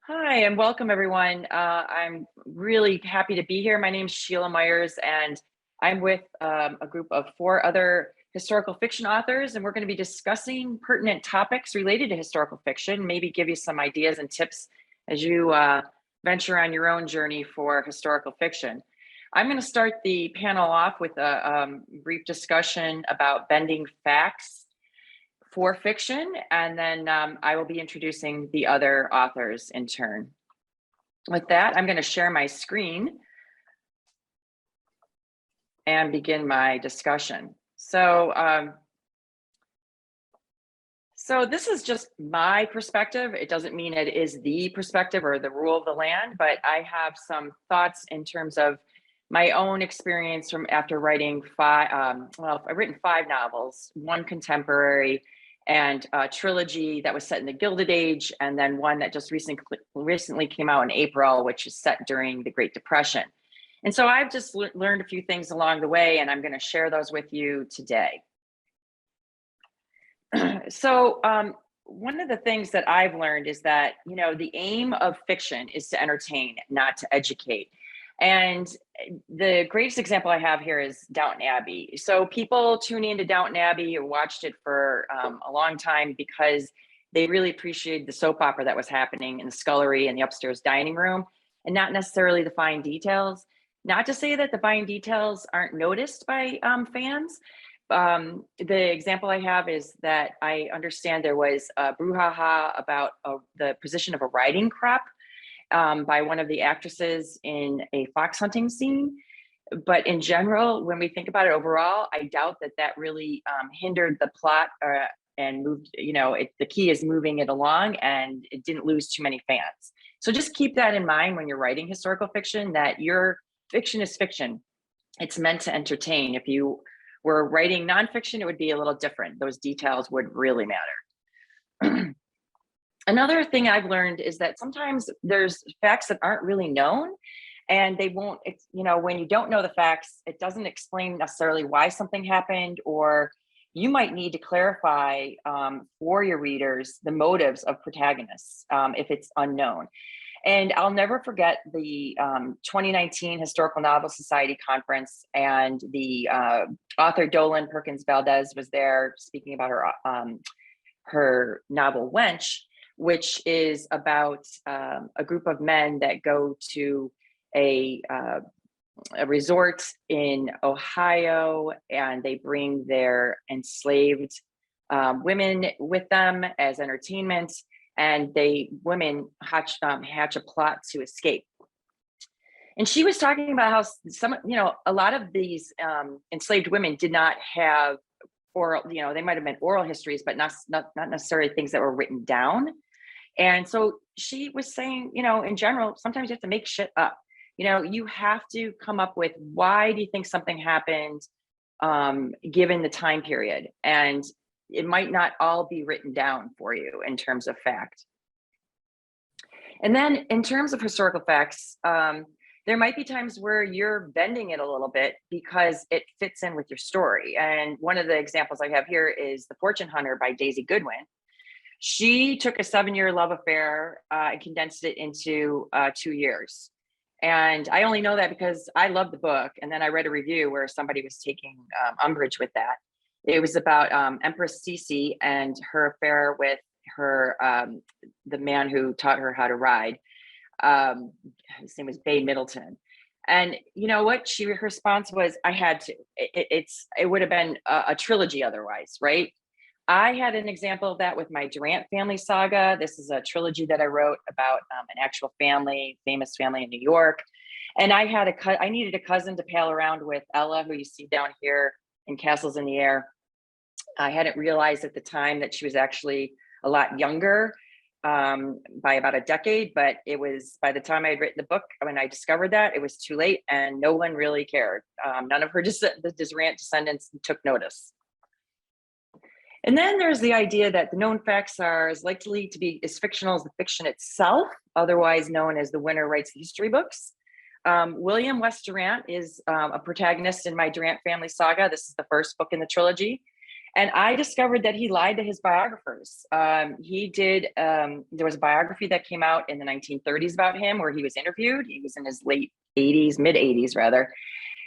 Hi, and welcome everyone. I'm really happy to be here. My name is Sheila Myers, and I'm with a group of 4 other historical fiction authors, and we're going to be discussing pertinent topics related to historical fiction, maybe give you some ideas and tips as you venture on your own journey for historical fiction. I'm going to start the panel off with a brief discussion about bending facts for fiction, and then I will be introducing the other authors in turn. With that, I'm going to share my screen and begin my discussion. So this is just my perspective. It doesn't mean it is the perspective or the rule of the land, but I have some thoughts in terms of my own experience from after writing I've written 5 novels, 1 contemporary, and a trilogy that was set in the Gilded Age, and then one that just recently came out in April, which is set during the Great Depression. And so I've just learned a few things along the way, and I'm going to share those with you today. So one of the things that I've learned is that, the aim of fiction is to entertain, not to educate. And the greatest example I have here is Downton Abbey. So people tuning into Downton Abbey or watched it for a long time because they really appreciated the soap opera that was happening in the scullery and the upstairs dining room, and not necessarily the fine details. Not to say that the fine details aren't noticed by fans. The example I have is that I understand there was a brouhaha about the position of a riding crop by one of the actresses in a fox hunting scene. But in general, when we think about it overall, I doubt that really hindered the plot and moved, the key is moving it along, and it didn't lose too many fans. So just keep that in mind when you're writing historical fiction, that your fiction is fiction. It's meant to entertain. If you were writing nonfiction, it would be a little different. Those details would really matter. Another thing I've learned is that sometimes there's facts that aren't really known, and they won't, when you don't know the facts, it doesn't explain necessarily why something happened, or you might need to clarify for your readers the motives of protagonists if it's unknown. And I'll never forget the 2019 Historical Novel Society conference, and the author Dolan Perkins Valdez was there speaking about her novel Wench, which is about a group of men that go to a resort in Ohio, and they bring their enslaved women with them as entertainment, and women hatch a plot to escape. And she was talking about how a lot of these enslaved women did not have oral, they might have been oral histories, but not necessarily things that were written down. And so she was saying, in general, sometimes you have to make shit up. You have to come up with, why do you think something happened given the time period? And it might not all be written down for you in terms of fact. And then in terms of historical facts, there might be times where you're bending it a little bit because it fits in with your story. And one of the examples I have here is The Fortune Hunter by Daisy Goodwin. She took a 7-year love affair and condensed it into 2 years. And I only know that because I love the book. And then I read a review where somebody was taking umbrage with that. It was about Empress Sisi and her affair with the man who taught her how to ride. His name was Bay Middleton. And you know what? Her response was, I had to. It would have been a trilogy otherwise, right? I had an example of that with my Durant family saga. This is a trilogy that I wrote about an actual famous family in New York. And I needed a cousin to pal around with, Ella, who you see down here in Castles in the Air. I hadn't realized at the time that she was actually a lot younger by about a decade, but it was, by the time I had written the book, when I discovered that, it was too late, and no one really cared. None of the Durant descendants took notice. And then there's the idea that the known facts are as likely to be as fictional as the fiction itself, otherwise known as the winner writes the history books. William West Durant is a protagonist in my Durant family saga. This is the first book in the trilogy. And I discovered that he lied to his biographers. There was a biography that came out in the 1930s about him where he was interviewed. He was in his late 80s, mid 80s rather.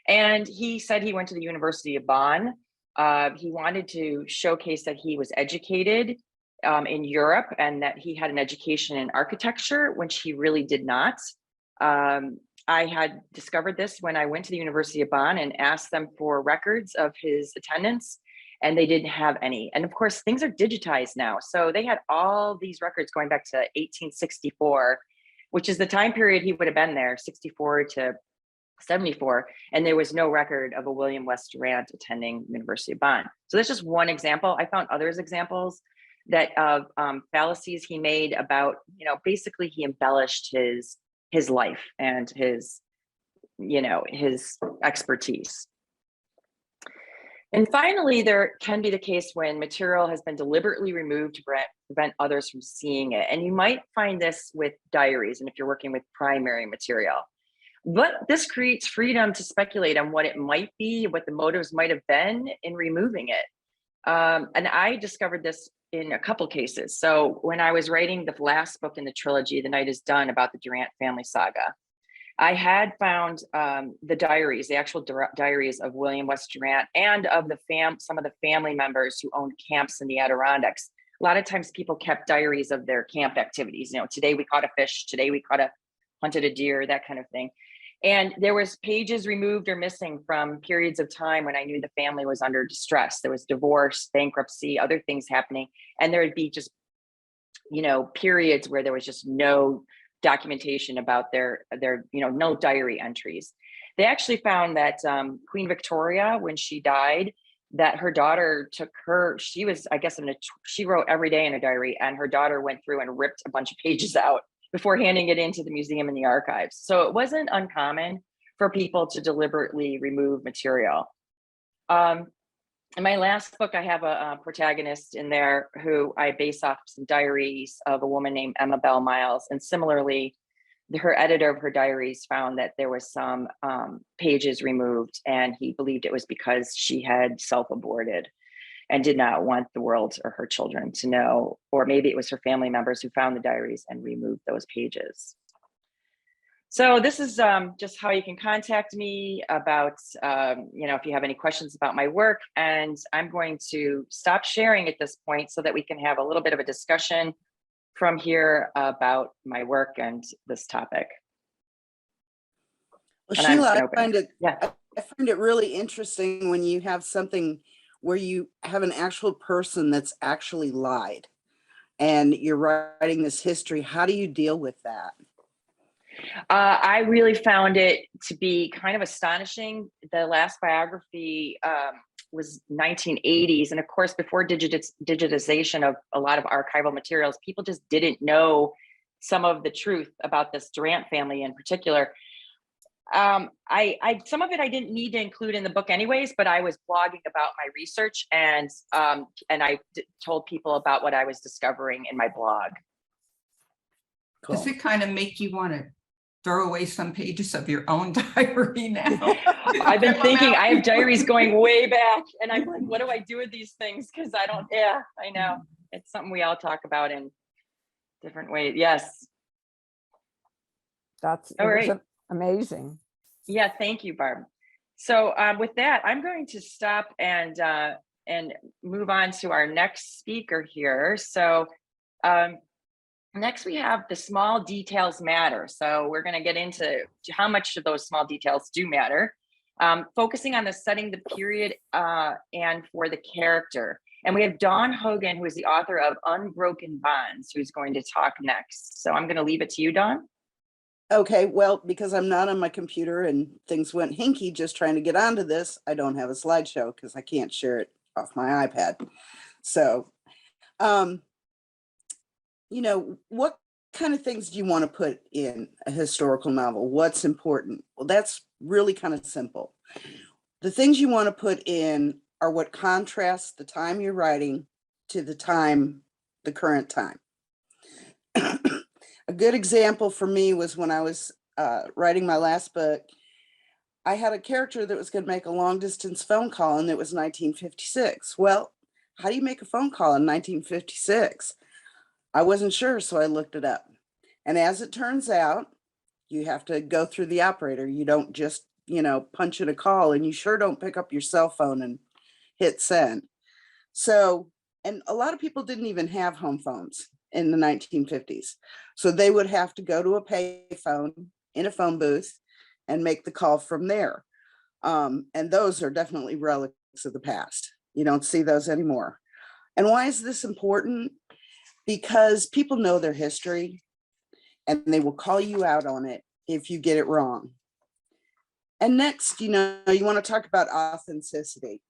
And he said he went to the University of Bonn. He wanted to showcase that he was educated in Europe and that he had an education in architecture, which he really did not. I had discovered this when I went to the University of Bonn and asked them for records of his attendance, and they didn't have any. And of course, things are digitized now. So they had all these records going back to 1864, which is the time period he would have been there, 64 to 74, and there was no record of a William West Durant attending University of Bonn. So that's just one example. I found others examples that of fallacies he made about, basically he embellished his life and his expertise. And finally, there can be the case when material has been deliberately removed to prevent others from seeing it. And you might find this with diaries and if you're working with primary material. But this creates freedom to speculate on what it might be, what the motives might have been in removing it. And I discovered this in a couple cases. So when I was writing the last book in the trilogy, The Night Is Done, about the Durant family saga, I had found the diaries, the actual diaries of William West Durant and of some of the family members who owned camps in the Adirondacks. A lot of times people kept diaries of their camp activities. Today we caught a fish, today we hunted a deer, that kind of thing. And there was pages removed or missing from periods of time when I knew the family was under distress. There was divorce, bankruptcy, other things happening. And there would be just, periods where there was just no documentation about their no diary entries. They actually found that Queen Victoria, when she died, that her daughter she wrote every day in a diary, and her daughter went through and ripped a bunch of pages out before handing it into the museum and the archives. So it wasn't uncommon for people to deliberately remove material. In my last book, I have a protagonist in there who I base off some diaries of a woman named Emma Bell Miles. And similarly, her editor of her diaries found that there was some pages removed, and he believed it was because she had self-aborted and did not want the world or her children to know, or maybe it was her family members who found the diaries and removed those pages. So this is just how you can contact me about, if you have any questions about my work. And I'm going to stop sharing at this point so that we can have a little bit of a discussion from here about my work and this topic. Well, Sheila, I find it really interesting when you have something where you have an actual person that's actually lied and you're writing this history. How do you deal with that? I really found it to be kind of astonishing. The last biography was 1980s. And of course, before digitization of a lot of archival materials, people just didn't know some of the truth about this Durant family in particular. Some of it I didn't need to include in the book anyways, but I was blogging about my research and I told people about what I was discovering in my blog. Cool. Does it kind of make you want to throw away some pages of your own diary now? I've been thinking, I have diaries going way back, and I'm like, what do I do with these things? Because I know. It's something we all talk about in different ways. Yes. That's all right. Amazing. Yeah, thank you, Barb. So with that, I'm going to stop and move on to our next speaker here. So next we have the small details matter. So we're going to get into how much of those small details do matter, focusing on the setting, the period, and for the character. And we have Dawn Hogan, who is the author of Unbroken Bonds, who's going to talk next. So I'm going to leave it to you, Dawn. Okay, well, because I'm not on my computer and things went hinky just trying to get onto this, I don't have a slideshow because I can't share it off my iPad. So, what kind of things do you want to put in a historical novel? What's important? Well, that's really kind of simple. The things you want to put in are what contrasts the time you're writing to the current time. A good example for me was when I was writing my last book. I had a character that was going to make a long distance phone call, and it was 1956. Well, how do you make a phone call in 1956? I wasn't sure, so I looked it up. And as it turns out, you have to go through the operator. You don't just, punch in a call, and you sure don't pick up your cell phone and hit send. So, and a lot of people didn't even have home phones in the 1950s. So they would have to go to a pay phone in a phone booth and make the call from there. And those are definitely relics of the past. You don't see those anymore. And why is this important? Because people know their history and they will call you out on it if you get it wrong. And next, you want to talk about authenticity.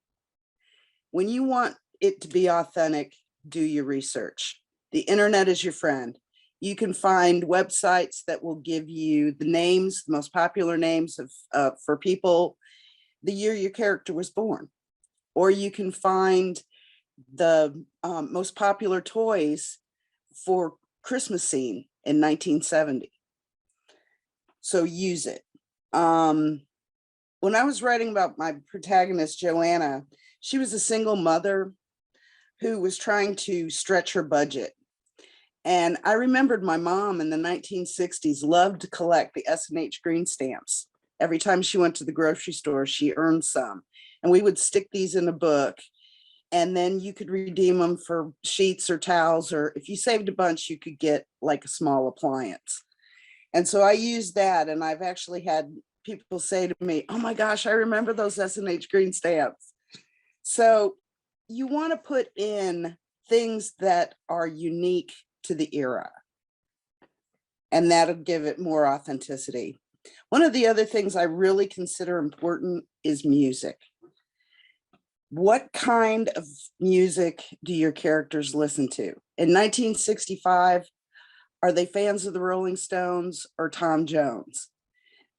When you want it to be authentic, do your research. The internet is your friend. You can find websites that will give you the names, the most popular names for people, the year your character was born. Or you can find the most popular toys for Christmas scene in 1970. So use it. When I was writing about my protagonist, Joanna, she was a single mother who was trying to stretch her budget. And I remembered my mom in the 1960s loved to collect the S&H green stamps. Every time she went to the grocery store, she earned some. And we would stick these in a book. And then you could redeem them for sheets or towels, or if you saved a bunch, you could get like a small appliance. And so I used that, and I've actually had people say to me, oh my gosh, I remember those S&H green stamps. So you want to put in things that are unique to the era, and that'll give it more authenticity. One of the other things I really consider important is music. What kind of music do your characters listen to? In 1965, are they fans of the Rolling Stones or Tom Jones?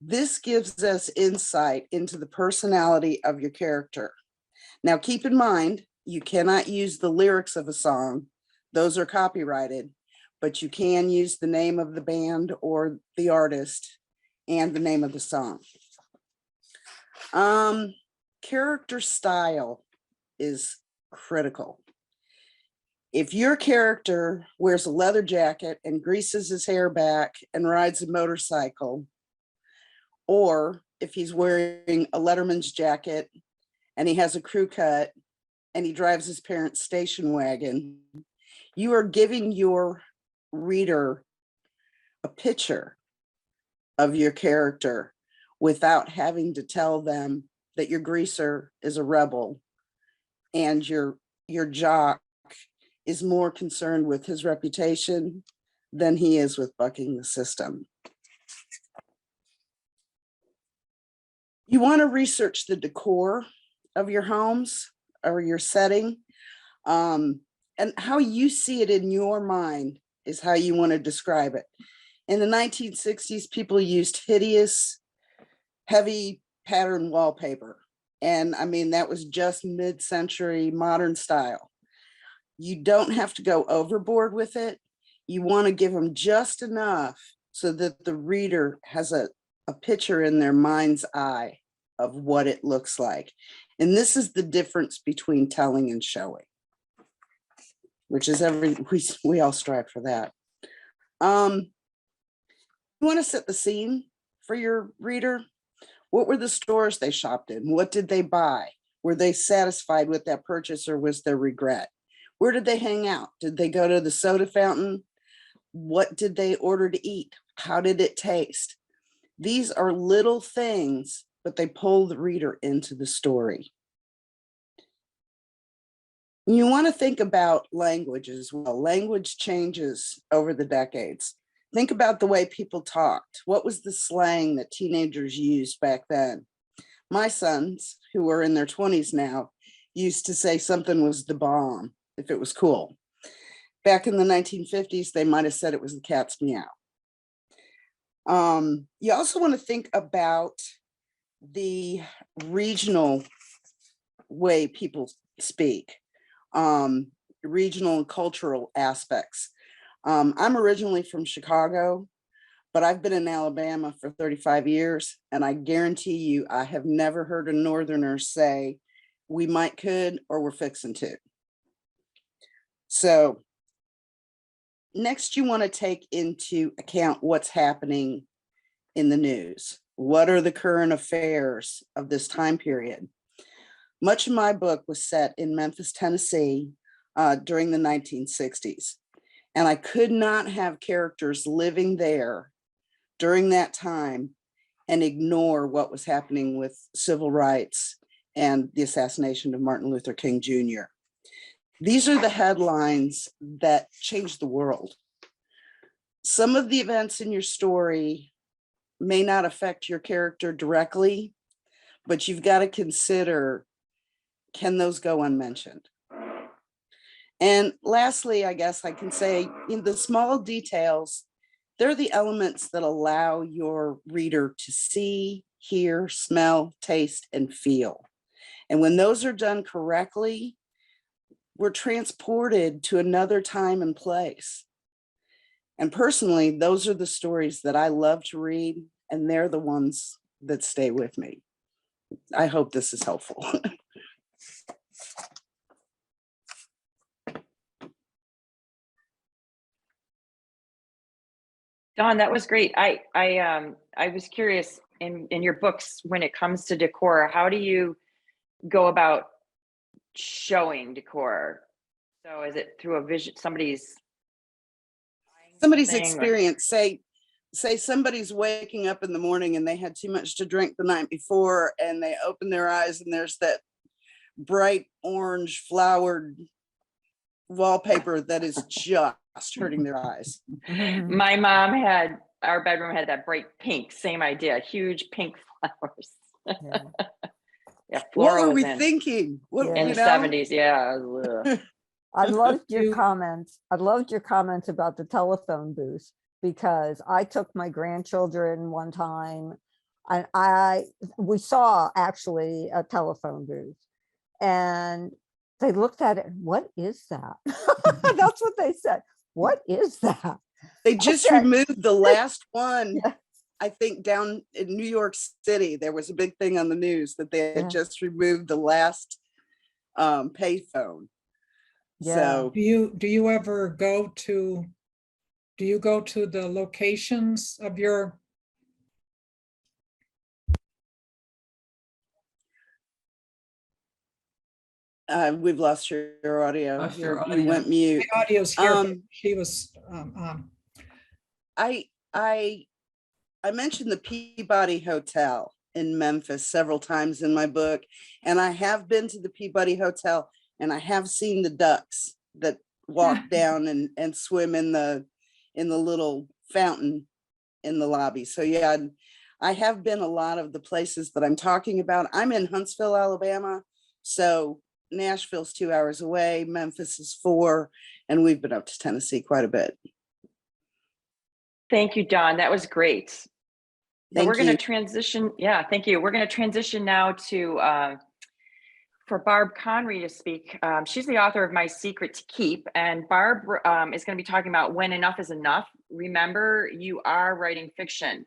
This gives us insight into the personality of your character. Now, keep in mind, you cannot use the lyrics of a song. Those are copyrighted, but you can use the name of the band or the artist and the name of the song. Character style is critical. If your character wears a leather jacket and greases his hair back and rides a motorcycle, or if he's wearing a letterman's jacket and he has a crew cut and he drives his parents' station wagon, you are giving your reader a picture of your character without having to tell them that your greaser is a rebel and your jock is more concerned with his reputation than he is with bucking the system. You want to research the decor of your homes or your setting, and how you see it in your mind is how you want to describe it. In the 1960s, people used hideous, heavy pattern wallpaper. And I mean, that was just mid-century modern style. You don't have to go overboard with it. You want to give them just enough so that the reader has a picture in their mind's eye of what it looks like. And this is the difference between telling and showing, which is we all strive for that. You want to set the scene for your reader. What were the stores they shopped in? What did they buy? Were they satisfied with that purchase, or was there regret? Where did they hang out? Did they go to the soda fountain? What did they order to eat? How did it taste? These are little things, but they pull the reader into the story. You want to think about language as well. Language changes over the decades. Think about the way people talked. What was the slang that teenagers used back then? My sons, who are in their 20s now, used to say something was the bomb if it was cool. Back in the 1950s, they might have said it was the cat's meow. You also want to think about the regional way people speak, regional and cultural aspects. I'm originally from Chicago, but I've been in Alabama for 35 years, and I guarantee you, I have never heard a Northerner say, we might could, or we're fixing to. So next, you want to take into account what's happening in the news. What are the current affairs of this time period? Much of my book was set in Memphis, Tennessee, during the 1960s. And I could not have characters living there during that time and ignore what was happening with civil rights and the assassination of Martin Luther King Jr. These are the headlines that changed the world. Some of the events in your story may not affect your character directly, but you've got to consider, can those go unmentioned? And lastly, I guess I can say, in the small details, they're the elements that allow your reader to see, hear, smell, taste, and feel. And when those are done correctly, we're transported to another time and place. And personally, those are the stories that I love to read, and they're the ones that stay with me. I hope this is helpful. Dawn, that was great. I was curious in your books, when it comes to decor, how do you go about showing decor? So is it through a vision, somebody's thing, experience? Say somebody's waking up in the morning and they had too much to drink the night before, and they open their eyes and there's that bright orange flowered wallpaper that is just hurting their eyes. My mom our bedroom had that bright pink, same idea, huge pink flowers. Yeah, what were we thinking? In the 70s? Yeah. I loved your comments. I loved your comments about the telephone booth, because I took my grandchildren one time and we saw actually a telephone booth, and they looked at it. What is that? That's what they said. What is that? They just removed the last one. Yeah. I think down in New York City, there was a big thing on the news that they had just removed the last payphone. Yeah. So do you ever go to the locations of your? We've lost your audio. Lost your You audio. went mute. My audio's here, but she was I mentioned the Peabody Hotel in Memphis several times in my book, and I have been to the Peabody Hotel, and I have seen the ducks that walk down and swim in the little fountain in the lobby. So yeah, I have been a lot of the places that I'm talking about. I'm in Huntsville, Alabama, so Nashville's 2 hours away, Memphis is 4, and we've been up to Tennessee quite a bit. Thank you, Dawn. That was great. So we're going to transition. Yeah, thank you. We're going to transition now to for Barb Conrey to speak. She's the author of My Secret to Keep, and Barb is going to be talking about when enough is enough. Remember, you are writing fiction.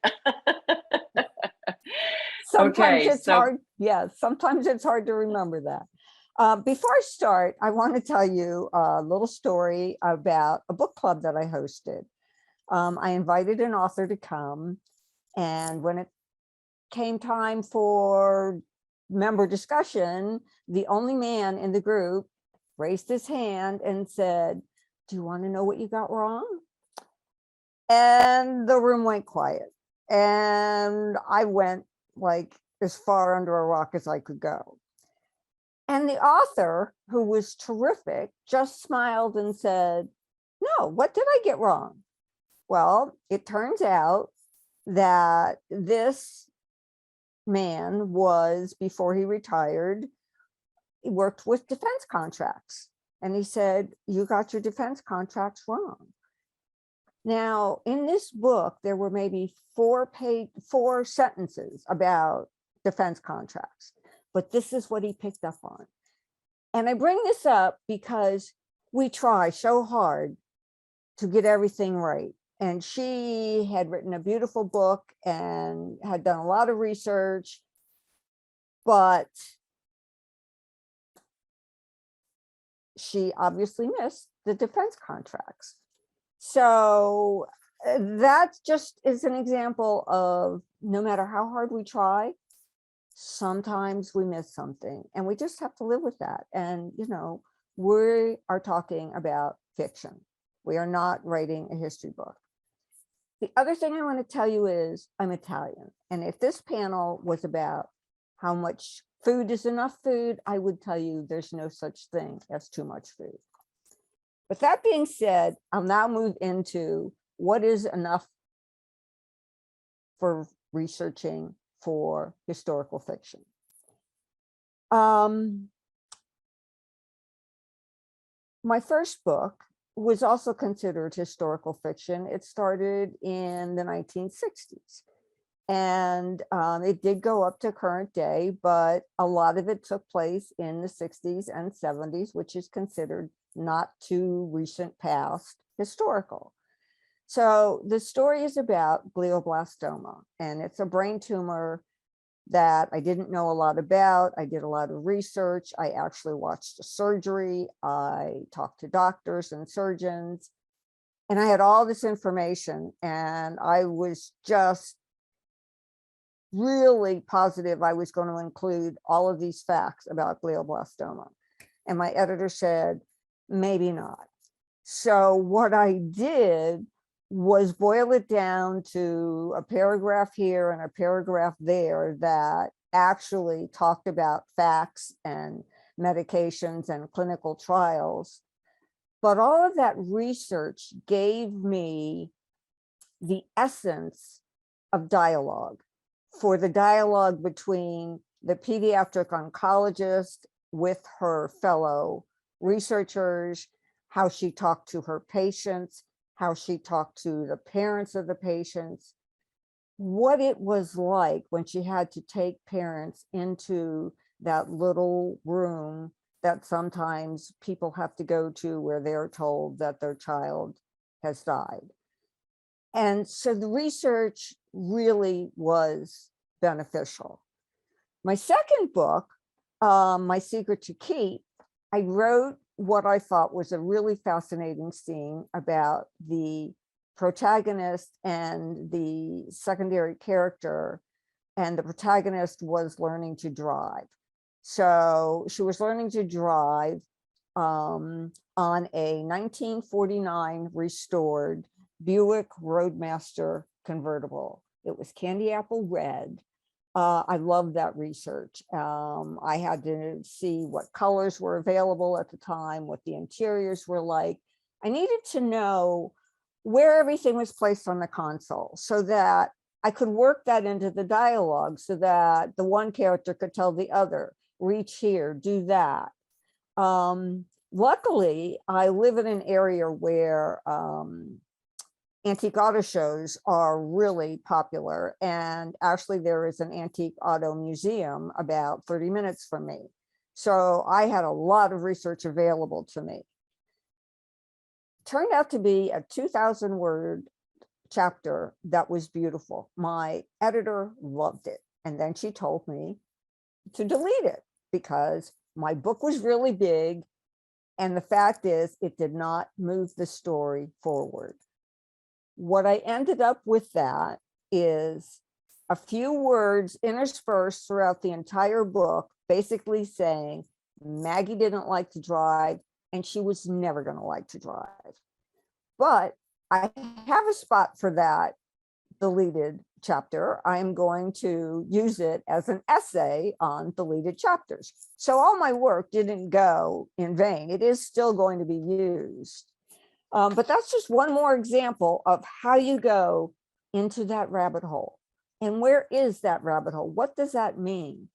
Sometimes it's hard. Yeah, sometimes it's hard to remember that. Before I start, I want to tell you a little story about a book club that I hosted. I invited an author to come, and when it came time for member discussion, the only man in the group raised his hand and said, "Do you want to know what you got wrong?" And the room went quiet, and I went like as far under a rock as I could go. And the author, who was terrific, just smiled and said, "No, what did I get wrong?" Well, it turns out that this man was, before he retired, he worked with defense contracts. And he said, "You got your defense contracts wrong." Now, in this book, there were maybe 4 sentences about defense contracts, but this is what he picked up on. And I bring this up because we try so hard to get everything right. And she had written a beautiful book and had done a lot of research, but she obviously missed the defense contracts. So that just is an example of no matter how hard we try, sometimes we miss something, and we just have to live with that. And, you know, we are talking about fiction. We are not writing a history book. The other thing I want to tell you is I'm Italian. And if this panel was about how much food is enough food, I would tell you there's no such thing as too much food. With that being said, I'll now move into what is enough for researching for historical fiction. My first book was also considered historical fiction. It started in the 1960s. And it did go up to current day, but a lot of it took place in the 60s and 70s, which is considered not too recent past historical. So the story is about glioblastoma, and it's a brain tumor that I didn't know a lot about. I did a lot of research. I actually watched a surgery. I talked to doctors and surgeons, and I had all this information, and I was just really positive I was going to include all of these facts about glioblastoma. And my editor said, maybe not. So what I did was boil it down to a paragraph here and a paragraph there that actually talked about facts and medications and clinical trials. But all of that research gave me the essence of dialogue, for the dialogue between the pediatric oncologist with her fellow researchers, how she talked to her patients, how she talked to the parents of the patients, what it was like when she had to take parents into that little room that sometimes people have to go to where they're told that their child has died. And so the research really was beneficial. My second book, My Secret to Keep, I wrote what I thought was a really fascinating scene about the protagonist and the secondary character, and the protagonist was learning to drive. So she was learning to drive on a 1949 restored Buick Roadmaster convertible. It was candy apple red. I love that research. I had to see what colors were available at the time, what the interiors were like. I needed to know where everything was placed on the console so that I could work that into the dialogue so that the one character could tell the other, reach here, do that. Luckily, I live in an area where antique auto shows are really popular. And actually there is an antique auto museum about 30 minutes from me. So I had a lot of research available to me. Turned out to be a 2,000 word chapter that was beautiful. My editor loved it. And then she told me to delete it because my book was really big. And the fact is, it did not move the story forward. What I ended up with that is a few words interspersed throughout the entire book, basically saying Maggie didn't like to drive and she was never going to like to drive. But I have a spot for that deleted chapter. I'm going to use it as an essay on deleted chapters. So all my work didn't go in vain. It is still going to be used. But that's just one more example of how you go into that rabbit hole. And where is that rabbit hole? What does that mean?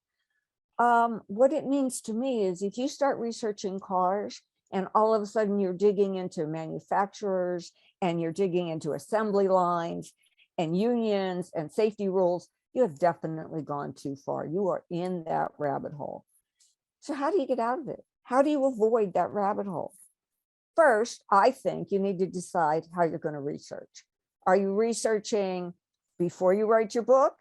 What it means to me is if you start researching cars and all of a sudden you're digging into manufacturers and you're digging into assembly lines and unions and safety rules, you have definitely gone too far. You are in that rabbit hole. So how do you get out of it? How do you avoid that rabbit hole? First, I think you need to decide how you're going to research. Are you researching before you write your book,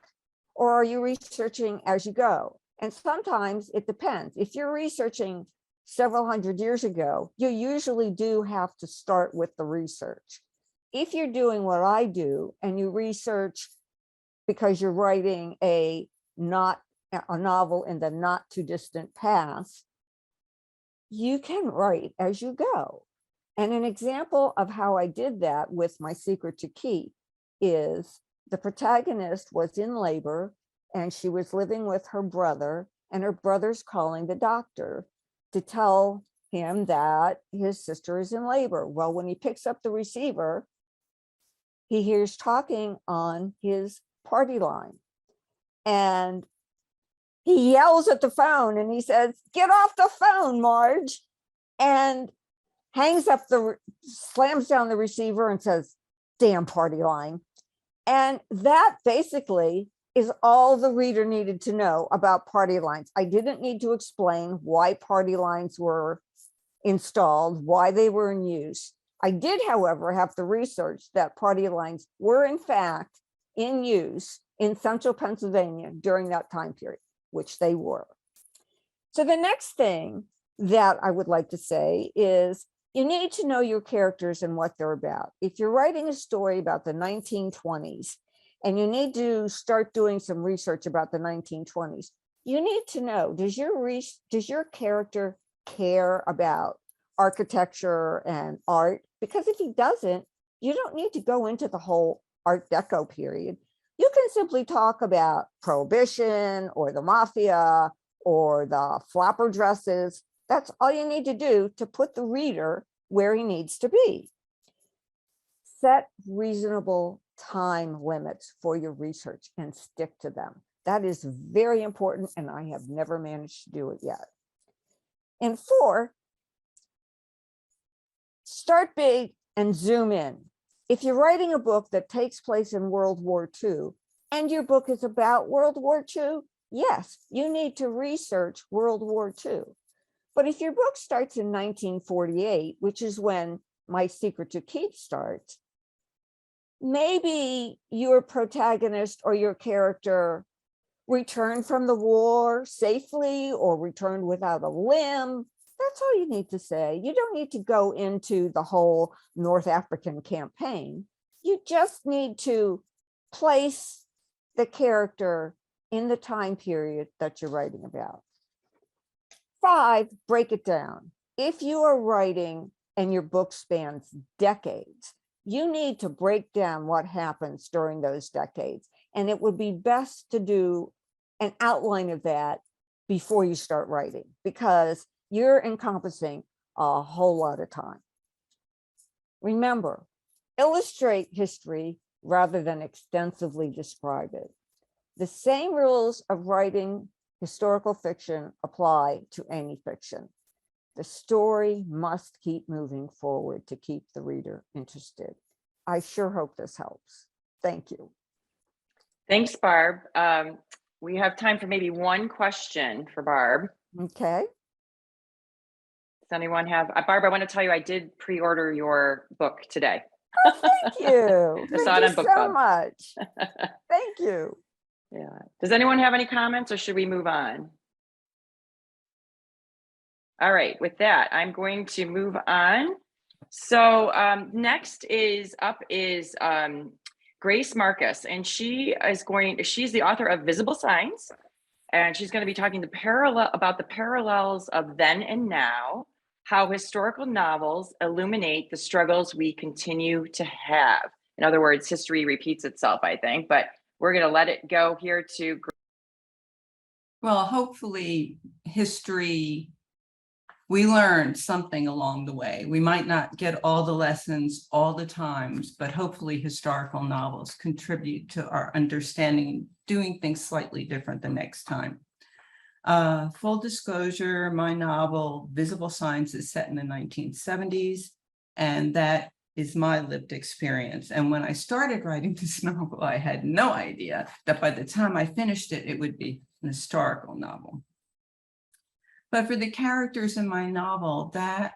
or are you researching as you go? And sometimes it depends. If you're researching several hundred years ago, you usually do have to start with the research. If you're doing what I do and you research because you're writing a novel in the not too distant past, you can write as you go. And an example of how I did that with My Secret to Keep is the protagonist was in labor and she was living with her brother, and her brother's calling the doctor to tell him that his sister is in labor. Well, when he picks up the receiver, he hears talking on his party line. And he yells at the phone and he says, "Get off the phone, Marge." And slams down the receiver and says, "Damn party line." And that basically is all the reader needed to know about party lines. I didn't need to explain why party lines were installed, why they were in use. I did, however, have to research that party lines were in fact in use in central Pennsylvania during that time period, which they were. So the next thing that I would like to say is you need to know your characters and what they're about. If you're writing a story about the 1920s and you need to start doing some research about the 1920s, you need to know, does your character care about architecture and art? Because if he doesn't, you don't need to go into the whole Art Deco period. You can simply talk about Prohibition or the Mafia or the flapper dresses. That's all you need to do to put the reader where he needs to be. Set reasonable time limits for your research and stick to them. That is very important, and I have never managed to do it yet. And 4, start big and zoom in. If you're writing a book that takes place in World War II and your book is about World War II, yes, you need to research World War II. But if your book starts in 1948, which is when My Secret to Keep starts, maybe your protagonist or your character returned from the war safely or returned without a limb. That's all you need to say. You don't need to go into the whole North African campaign. You just need to place the character in the time period that you're writing about. 5, break it down. If you are writing and your book spans decades, you need to break down what happens during those decades. And it would be best to do an outline of that before you start writing, because you're encompassing a whole lot of time. Remember, illustrate history rather than extensively describe it. The same rules of writing historical fiction apply to any fiction. The story must keep moving forward to keep the reader interested. I sure hope this helps. Thank you. Thanks, Barb. We have time for maybe one question for Barb. Okay. Does anyone have, Barb, I want to tell you, I did pre-order your book today. Oh, thank you. I saw it Thank on you so BookBub. much. Thank you. Yeah. Does anyone have any comments, or should we move on? All right, with that, I'm going to move on. So next is Grace Marcus, and she's the author of Visible Signs, and she's going to be talking about the parallels of then and now, how historical novels illuminate the struggles we continue to have. In other words, history repeats itself, I think, but we're going to let it go here to. Well, hopefully history, we learned something along the way. We might not get all the lessons all the times, but hopefully historical novels contribute to our understanding, doing things slightly different the next time. Full disclosure, my novel, Visible Signs, is set in the 1970s, and that is my lived experience. And when I started writing this novel, I had no idea that by the time I finished it, it would be an historical novel. But for the characters in my novel, that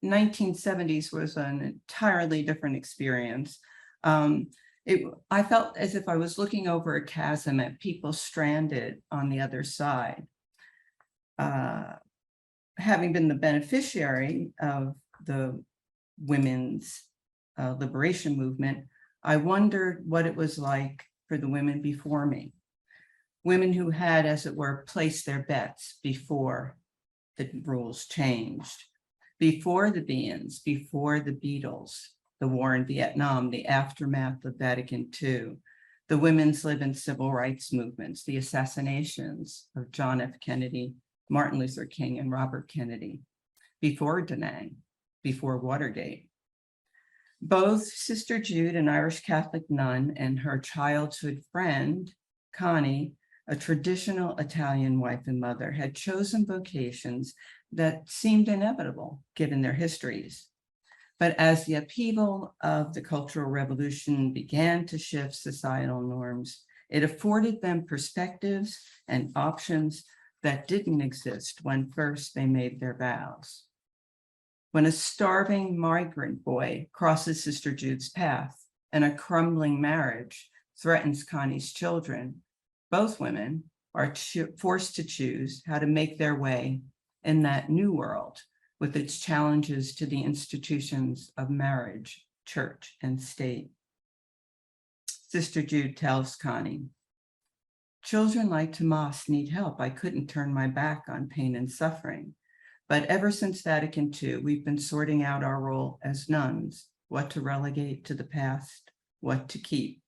1970s was an entirely different experience. I felt as if I was looking over a chasm at people stranded on the other side. having been the beneficiary of the women's liberation movement, I wondered what it was like for the women before me. Women who had, as it were, placed their bets before the rules changed, before the Beans, before the Beatles, the war in Vietnam, the aftermath of Vatican II, the women's lib and civil rights movements, the assassinations of John F. Kennedy, Martin Luther King, and Robert Kennedy, before Da Nang, before Watergate. Both Sister Jude, an Irish Catholic nun, and her childhood friend, Connie, a traditional Italian wife and mother, had chosen vocations that seemed inevitable given their histories. But as the upheaval of the Cultural Revolution began to shift societal norms, it afforded them perspectives and options that didn't exist when first they made their vows. When a starving migrant boy crosses Sister Jude's path and a crumbling marriage threatens Connie's children, both women are forced to choose how to make their way in that new world with its challenges to the institutions of marriage, church, and state. Sister Jude tells Connie, "Children like Tomas need help. I couldn't turn my back on pain and suffering. But ever since Vatican II, we've been sorting out our role as nuns, what to relegate to the past, what to keep."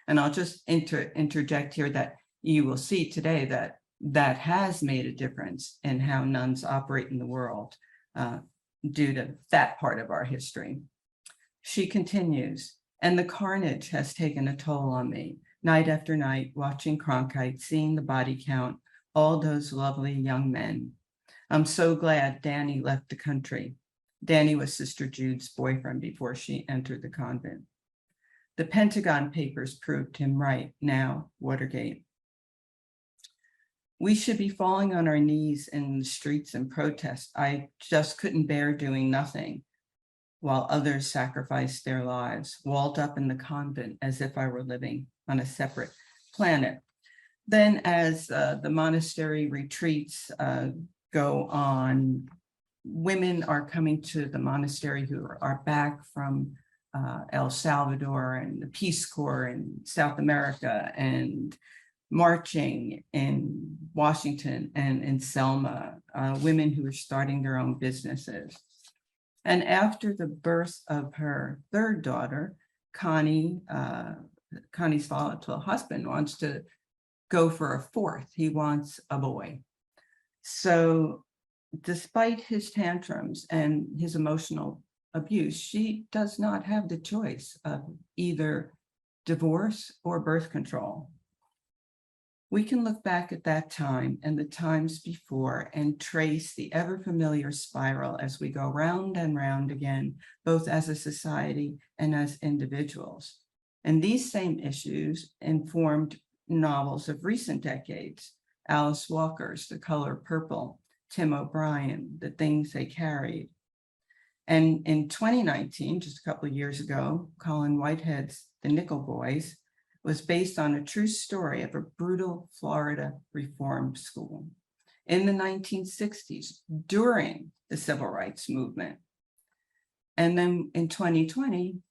And I'll just interject here that you will see today that that has made a difference in how nuns operate in the world due to that part of our history. She continues, "And the carnage has taken a toll on me, night after night, watching Cronkite, seeing the body count, all those lovely young men. I'm so glad Danny left the country." Danny was Sister Jude's boyfriend before she entered the convent. "The Pentagon Papers proved him right. Now, Watergate. We should be falling on our knees in the streets and protest. I just couldn't bear doing nothing while others sacrificed their lives, walled up in the convent as if I were living on a separate planet." Then as the monastery retreats go on, women are coming to the monastery who are back from El Salvador and the Peace Corps in South America and marching in Washington and in Selma, women who are starting their own businesses. And after the birth of her third daughter, Connie's volatile husband wants to go for a fourth. He wants a boy. So despite his tantrums and his emotional abuse, she does not have the choice of either divorce or birth control. We can look back at that time and the times before and trace the ever familiar spiral as we go round and round again, both as a society and as individuals. And these same issues informed novels of recent decades: Alice Walker's The Color Purple, Tim O'Brien, The Things They Carried. And in 2019, just a couple of years ago, Colin Whitehead's The Nickel Boys was based on a true story of a brutal Florida reform school in the 1960s during the civil rights movement. And then in 2020,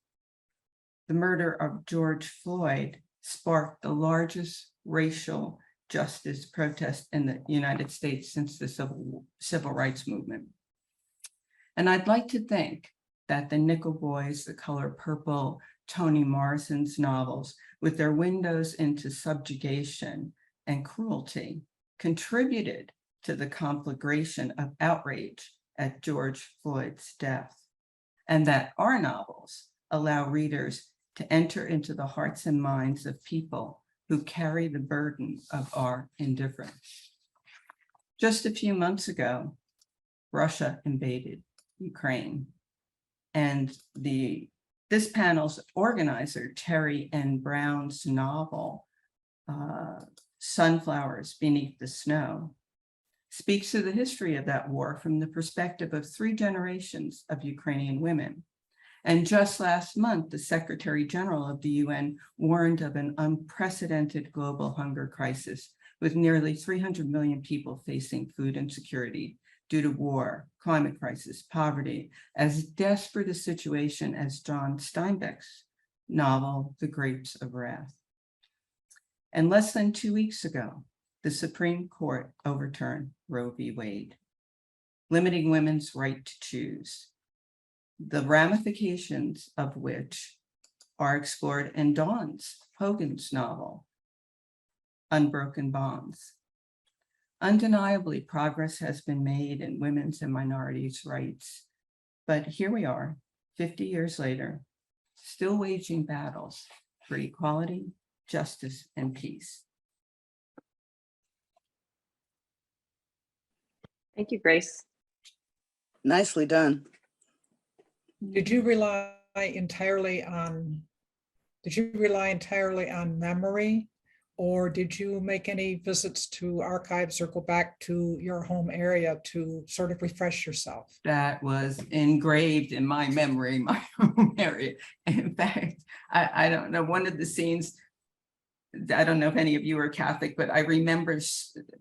the murder of George Floyd sparked the largest racial justice protest in the United States since the civil rights movement. And I'd like to think that the Nickel Boys, The Color Purple, Toni Morrison's novels, with their windows into subjugation and cruelty, contributed to the conflagration of outrage at George Floyd's death, and that our novels allow readers to enter into the hearts and minds of people who carry the burden of our indifference. Just a few months ago, Russia invaded Ukraine, and this panel's organizer, Teri M Brown's novel, Sunflowers Beneath the Snow, speaks to the history of that war from the perspective of 3 generations of Ukrainian women. And just last month, the Secretary General of the UN warned of an unprecedented global hunger crisis, with nearly 300 million people facing food insecurity, due to war, climate crisis, poverty, as desperate a situation as John Steinbeck's novel, The Grapes of Wrath. And less than 2 weeks ago, the Supreme Court overturned Roe v. Wade, limiting women's right to choose, the ramifications of which are explored in Hogan's novel, Unbroken Bonds. Undeniably, progress has been made in women's and minorities' rights, but here we are, 50 years later, still waging battles for equality, justice, and peace. Thank you, Grace. Nicely done. Did you rely entirely on memory? Or did you make any visits to archives or go back to your home area to sort of refresh yourself? That was engraved in my memory, my home area. In fact, I don't know, one of the scenes, I don't know if any of you are Catholic, but I remember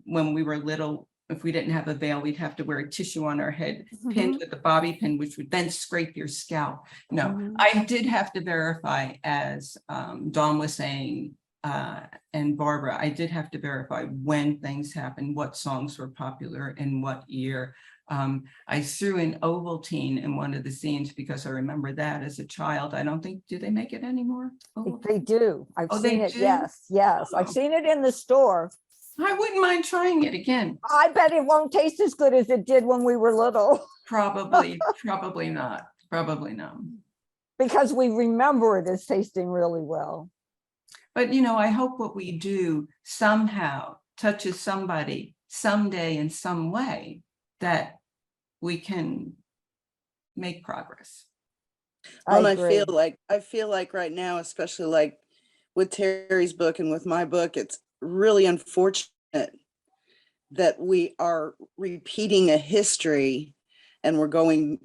when we were little, if we didn't have a veil, we'd have to wear a tissue on our head, pinned with a bobby pin, which would then scrape your scalp. No, I did have to verify, as Dawn was saying, and Barbara, I did have to verify when things happened, what songs were popular in what year. I threw in Ovaltine in one of the scenes because I remember that as a child. I don't think, do they make it anymore? They do. I've Oh, they seen it. do? Yes, yes. I've Oh. seen it in the store. I wouldn't mind trying it again. I bet it won't taste as good as it did when we were little Probably not. Probably not. because we remember it as tasting really well. But, you know, I hope what we do somehow touches somebody someday in some way, that we can make progress. Well, I and I feel like right now, especially like with Teri's book and with my book, it's really unfortunate that we are repeating a history and we're going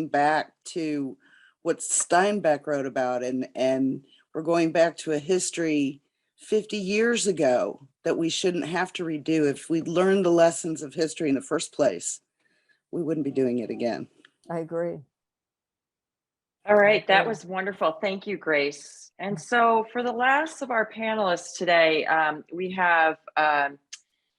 back to what Steinbeck wrote about, and we're going back to a history 50 years ago that we shouldn't have to redo. If we'd learned the lessons of history in the first place, we wouldn't be doing it again. I agree. All right, that agree. was wonderful. Thank you, Grace. And so for the last of our panelists today, we have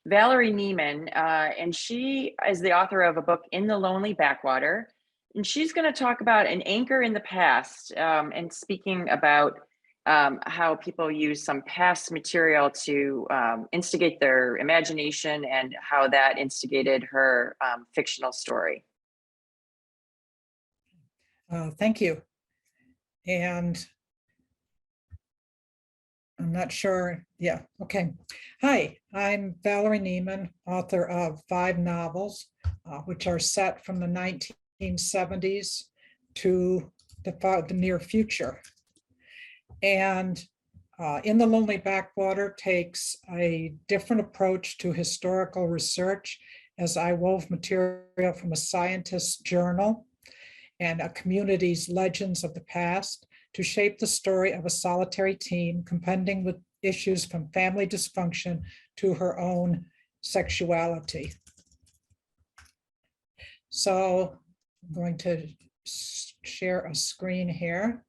Valerie Nieman, and she is the author of a book, In the Lonely Backwater. And she's going to talk about an anchor in the past, and speaking about how people use some past material to instigate their imagination and how that instigated her fictional story. Thank you. And I'm not sure. Yeah, okay. Hi, I'm Valerie Nieman, author of 5 novels, which are set from the 1970s to the near future. And In the Lonely Backwater takes a different approach to historical research, as I wove material from a scientist's journal and a community's legends of the past to shape the story of a solitary teen contending with issues from family dysfunction to her own sexuality. So I'm going to share a screen here.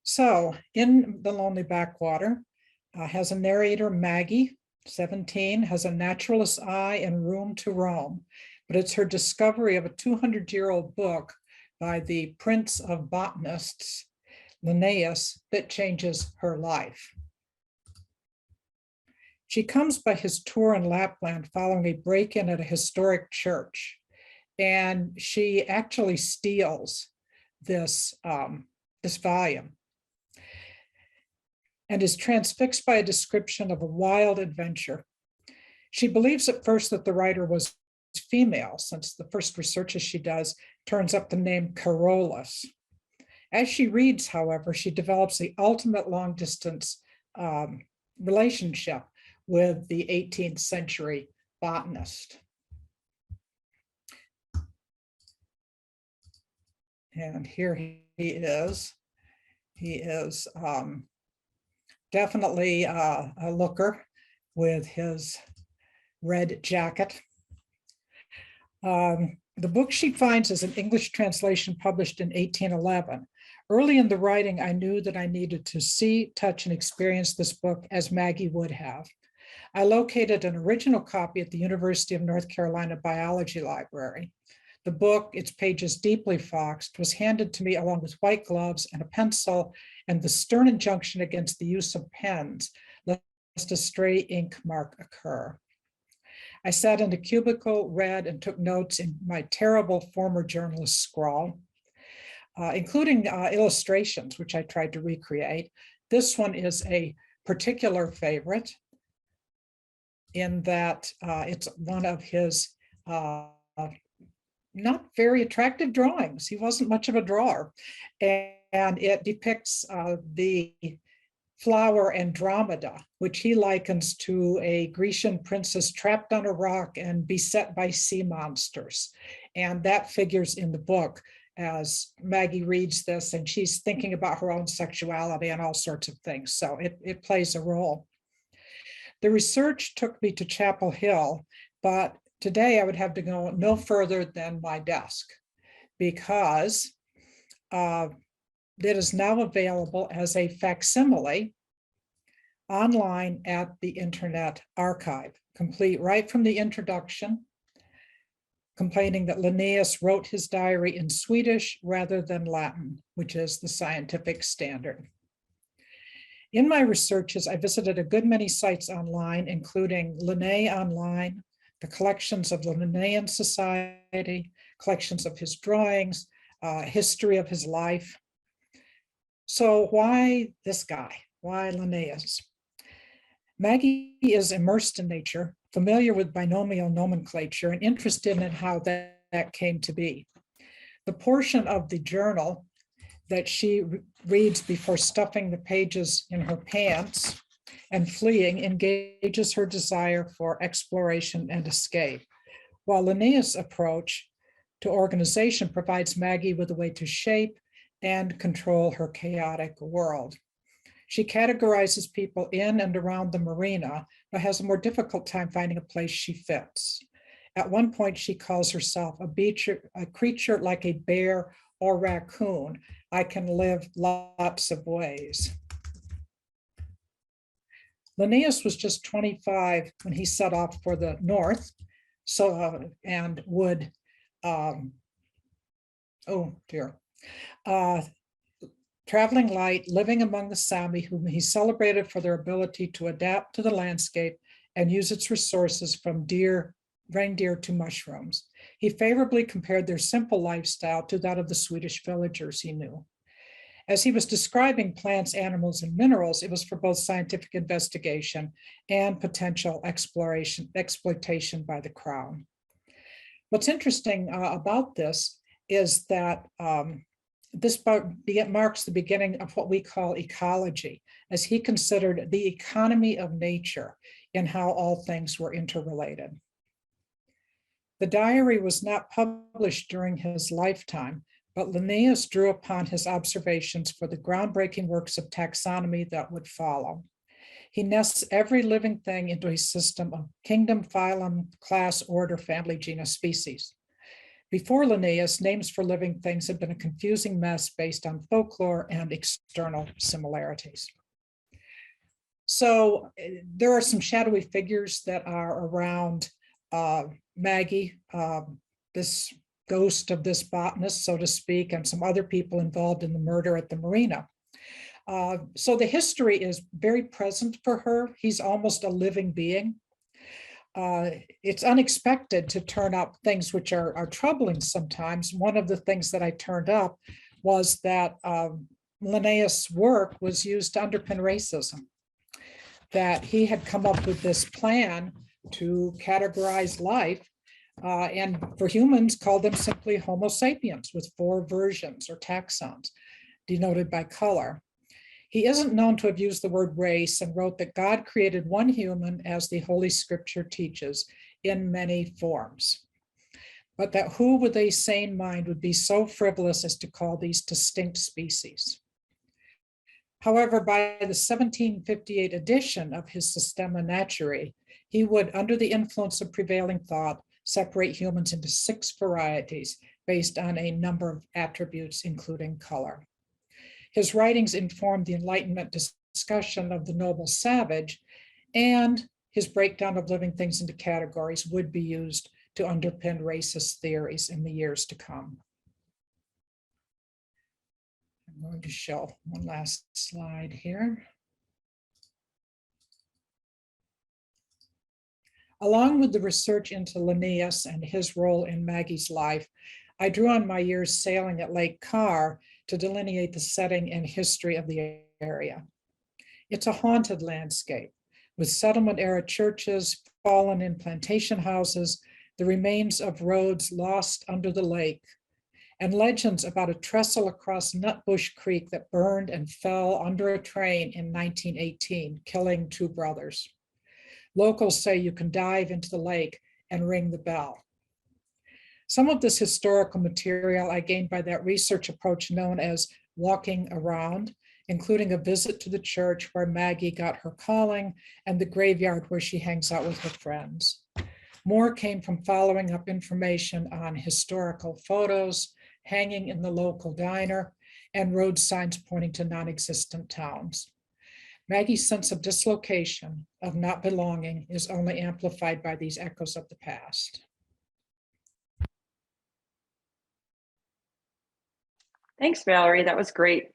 So In the Lonely Backwater has a narrator, Maggie, 17, has a naturalist's eye and room to roam, but it's her discovery of a 200-year-old book by the prince of botanists, Linnaeus, that changes her life. She comes by his tour in Lapland following a break-in at a historic church, and she actually steals this volume and is transfixed by a description of a wild adventure. She believes at first that the writer was female, since the first researches she does turns up the name Carolus. As she reads, however, she develops the ultimate long-distance relationship with the 18th century botanist. And here he is. He is definitely a looker with his red jacket. The book she finds is an English translation published in 1811. Early in the writing, I knew that I needed to see, touch, and experience this book as Maggie would have. I located an original copy at the University of North Carolina Biology Library. The book, its pages deeply foxed, was handed to me along with white gloves and a pencil and the stern injunction against the use of pens, lest a stray ink mark occur. I sat in a cubicle, read, and took notes in my terrible former journalist scrawl, including illustrations, which I tried to recreate. This one is a particular favorite in that it's one of his not very attractive drawings. He wasn't much of a drawer. And it depicts the flower Andromeda, which he likens to a Grecian princess trapped on a rock and beset by sea monsters. And that figures in the book as Maggie reads this, and she's thinking about her own sexuality and all sorts of things. So it plays a role. The research took me to Chapel Hill, but today I would have to go no further than my desk because it is now available as a facsimile online at the Internet Archive, complete right from the introduction, complaining that Linnaeus wrote his diary in Swedish rather than Latin, which is the scientific standard. In my researches, I visited a good many sites online, including Linnaeus Online, the collections of the Linnaean Society, collections of his drawings, history of his life. So why this guy? Why Linnaeus? Maggie is immersed in nature, familiar with binomial nomenclature, and interested in how that came to be. The portion of the journal that she reads before stuffing the pages in her pants and fleeing engages her desire for exploration and escape, while Linnaeus' approach to organization provides Maggie with a way to shape and control her chaotic world. She categorizes people in and around the marina, but has a more difficult time finding a place she fits. At one point, she calls herself a creature like a bear or raccoon. I can live lots of ways. Linnaeus was just 25 when he set off for the north, and would, traveling light, living among the Sami, whom he celebrated for their ability to adapt to the landscape and use its resources from reindeer to mushrooms. He favorably compared their simple lifestyle to that of the Swedish villagers he knew. As he was describing plants, animals, and minerals, it was for both scientific investigation and potential exploitation by the crown. What's interesting about this is that this marks the beginning of what we call ecology, as he considered the economy of nature in how all things were interrelated. The diary was not published during his lifetime, but Linnaeus drew upon his observations for the groundbreaking works of taxonomy that would follow. He nests every living thing into a system of kingdom, phylum, class, order, family, genus, species. Before Linnaeus, names for living things had been a confusing mess based on folklore and external similarities. So there are some shadowy figures that are around Maggie, this ghost of this botanist, so to speak, and some other people involved in the murder at the marina. So the history is very present for her. He's almost a living being. It's unexpected to turn up things which are troubling sometimes. One of the things that I turned up was that Linnaeus' work was used to underpin racism, that he had come up with this plan to categorize life and for humans call them simply Homo sapiens with 4 versions or taxons denoted by color. He isn't known to have used the word race and wrote that God created one human, as the Holy Scripture teaches, in many forms. But that who with a sane mind would be so frivolous as to call these distinct species? However, by the 1758 edition of his Systema Naturae, he would, under the influence of prevailing thought, separate humans into 6 varieties based on a number of attributes, including color. His writings informed the Enlightenment discussion of the noble savage, and his breakdown of living things into categories would be used to underpin racist theories in the years to come. I'm going to show one last slide here. Along with the research into Linnaeus and his role in Maggie's life, I drew on my years sailing at Lake Carr to delineate the setting and history of the area. It's a haunted landscape with settlement era churches, fallen in plantation houses, the remains of roads lost under the lake, and legends about a trestle across Nutbush Creek that burned and fell under a train in 1918, killing 2 brothers. Locals say you can dive into the lake and ring the bell. Some of this historical material I gained by that research approach known as walking around, including a visit to the church where Maggie got her calling and the graveyard where she hangs out with her friends. More came from following up information on historical photos hanging in the local diner and road signs pointing to non-existent towns. Maggie's sense of dislocation, of not belonging, is only amplified by these echoes of the past. Thanks, Valerie. That was great.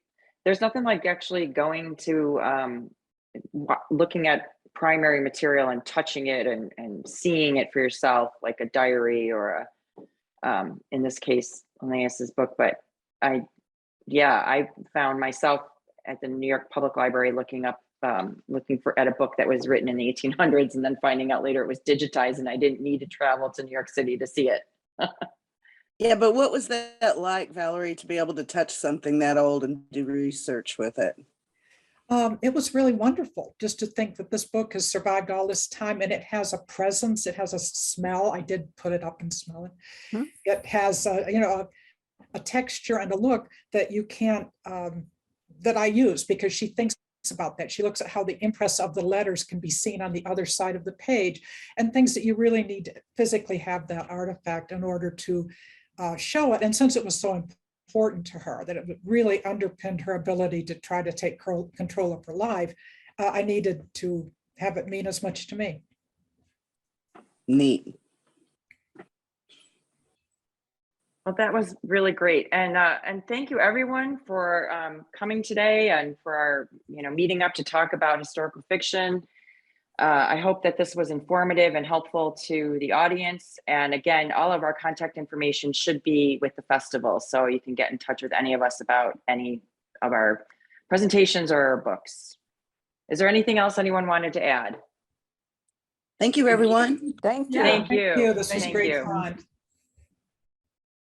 There's nothing like actually going to looking at primary material and touching it and seeing it for yourself, like a diary or in this case, Linnaeus's book. But I found myself at the New York Public Library looking up, at a book that was written in the 1800s and then finding out later it was digitized and I didn't need to travel to New York City to see it. Yeah, but what was that like, Valerie, to be able to touch something that old and do research with it? It was really wonderful just to think that this book has survived all this time, and it has a presence, it has a smell. I did put it up and smell it. Hmm. It has a texture and a look that you can't, that I use, because she thinks about that. She looks at how the impress of the letters can be seen on the other side of the page, and things that you really need to physically have that artifact in order to show it. And since it was so important to her, that it really underpinned her ability to try to take control of her life, I needed to have it mean as much to me. Neat. Well, that was really great. And thank you everyone for coming today and for our, meeting up to talk about historical fiction. I hope that this was informative and helpful to the audience. And again, all of our contact information should be with the festival, so you can get in touch with any of us about any of our presentations or our books. Is there anything else anyone wanted to add? Thank you, everyone. Thank you. Thank you. This was Thank great you. fun.